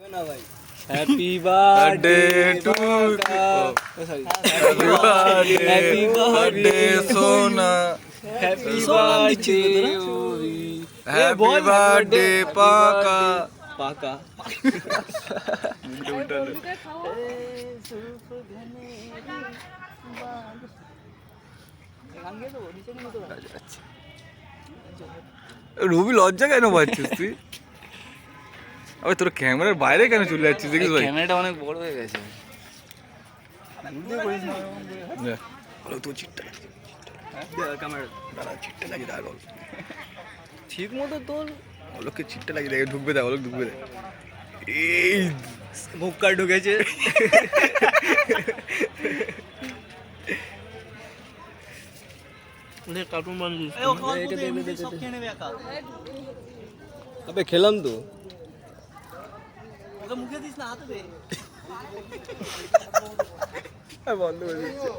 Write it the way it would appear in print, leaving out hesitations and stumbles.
Happy birthday to happy birthday সোনা, happy birthday happy birthday পাকা। পাকা রবি লজ্জা কেন পাচ্ছিস তুই? আবে তোর ক্যামেরার বাইরে কেন চলে যাচ্ছিস দেখিস ভাই? ক্যামেরাটা অনেক বড় হয়ে গেছে। তোর চিটটা ঠিক মতো তোর অলোককে চিটটা লাগিয়ে দেখে ঢুকবে দেখ, অলোক ঢুকবে দেখ। এই মুখ কার ঢুকেছে। কার্টুন বানিয়েছিস? আবে খেলাম তো। মুখে দিস না, হাতে দে। বন্ধ করে দিচ্ছে।